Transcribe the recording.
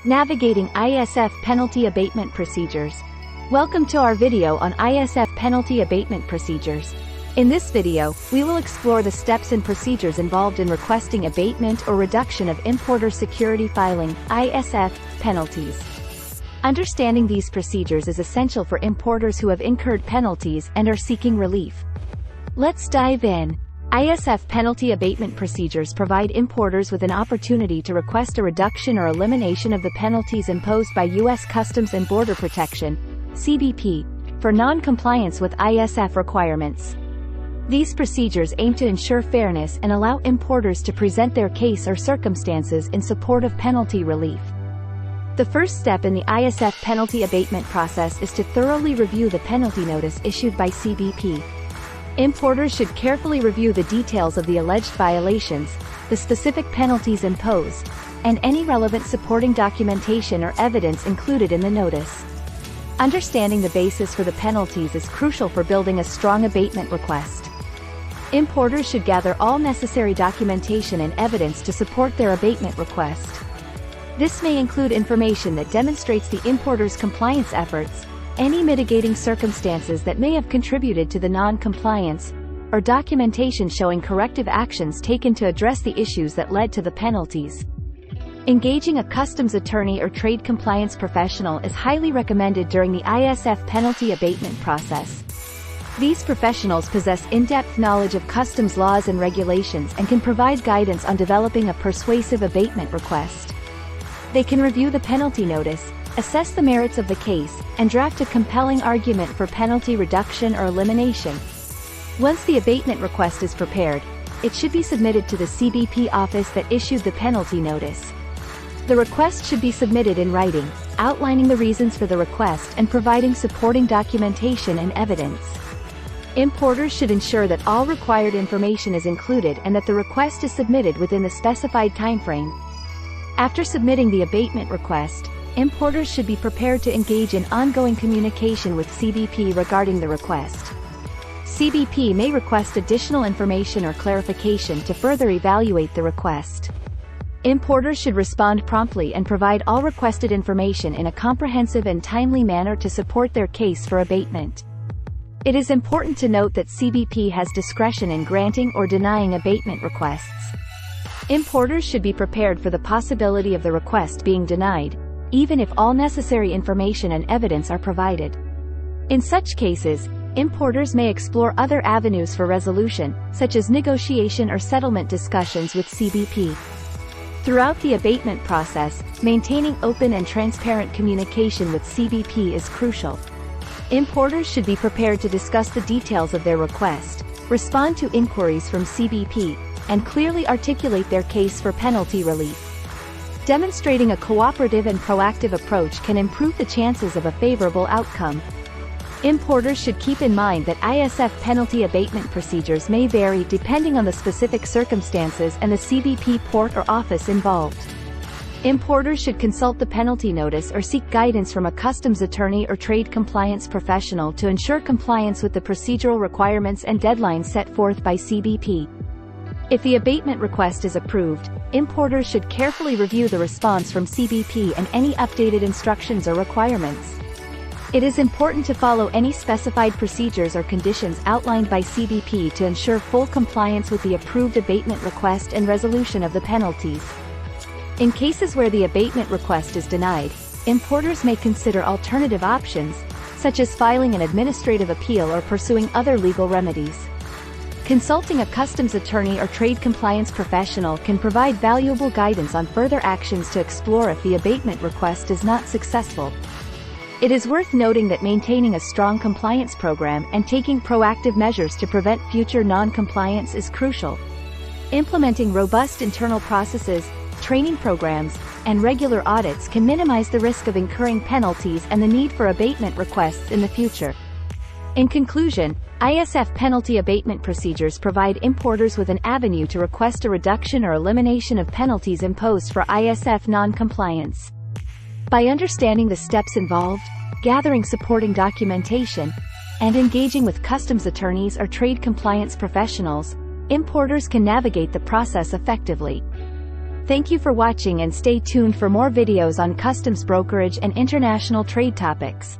Navigating ISF Penalty Abatement Procedures. Welcome to our video on ISF Penalty Abatement Procedures. In this video, we will explore the steps and procedures involved in requesting abatement or reduction of importer security filing (ISF) penalties. Understanding these procedures is essential for importers who have incurred penalties and are seeking relief. Let's dive in. ISF penalty abatement procedures provide importers with an opportunity to request a reduction or elimination of the penalties imposed by U.S. Customs and Border Protection (CBP) for non-compliance with ISF requirements. These procedures aim to ensure fairness and allow importers to present their case or circumstances in support of penalty relief. The first step in the ISF penalty abatement process is to thoroughly review the penalty notice issued by CBP. Importers should carefully review the details of the alleged violations, the specific penalties imposed, and any relevant supporting documentation or evidence included in the notice. Understanding the basis for the penalties is crucial for building a strong abatement request. Importers should gather all necessary documentation and evidence to support their abatement request. This may include information that demonstrates the importer's compliance efforts, any mitigating circumstances that may have contributed to the non-compliance, or documentation showing corrective actions taken to address the issues that led to the penalties. Engaging a customs attorney or trade compliance professional is highly recommended during the ISF penalty abatement process. These professionals possess in-depth knowledge of customs laws and regulations and can provide guidance on developing a persuasive abatement request. They can review the penalty notice, assess the merits of the case, and draft a compelling argument for penalty reduction or elimination. Once the abatement request is prepared, it should be submitted to the CBP office that issued the penalty notice. The request should be submitted in writing, outlining the reasons for the request and providing supporting documentation and evidence. Importers should ensure that all required information is included and that the request is submitted within the specified timeframe. After submitting the abatement request, importers should be prepared to engage in ongoing communication with CBP regarding the request. CBP may request additional information or clarification to further evaluate the request. Importers should respond promptly and provide all requested information in a comprehensive and timely manner to support their case for abatement. It is important to note that CBP has discretion in granting or denying abatement requests. Importers should be prepared for the possibility of the request being denied, even if all necessary information and evidence are provided. In such cases, importers may explore other avenues for resolution, such as negotiation or settlement discussions with CBP. Throughout the abatement process, maintaining open and transparent communication with CBP is crucial. Importers should be prepared to discuss the details of their request, respond to inquiries from CBP, and clearly articulate their case for penalty relief. Demonstrating a cooperative and proactive approach can improve the chances of a favorable outcome. Importers should keep in mind that ISF penalty abatement procedures may vary depending on the specific circumstances and the CBP port or office involved. Importers should consult the penalty notice or seek guidance from a customs attorney or trade compliance professional to ensure compliance with the procedural requirements and deadlines set forth by CBP. If the abatement request is approved, importers should carefully review the response from CBP and any updated instructions or requirements. It is important to follow any specified procedures or conditions outlined by CBP to ensure full compliance with the approved abatement request and resolution of the penalties. In cases where the abatement request is denied, importers may consider alternative options, such as filing an administrative appeal or pursuing other legal remedies. Consulting a customs attorney or trade compliance professional can provide valuable guidance on further actions to explore if the abatement request is not successful. It is worth noting that maintaining a strong compliance program and taking proactive measures to prevent future non-compliance is crucial. Implementing robust internal processes, training programs, and regular audits can minimize the risk of incurring penalties and the need for abatement requests in the future. In conclusion, ISF penalty abatement procedures provide importers with an avenue to request a reduction or elimination of penalties imposed for ISF non-compliance. By understanding the steps involved, gathering supporting documentation, and engaging with customs attorneys or trade compliance professionals, importers can navigate the process effectively. Thank you for watching and stay tuned for more videos on customs brokerage and international trade topics.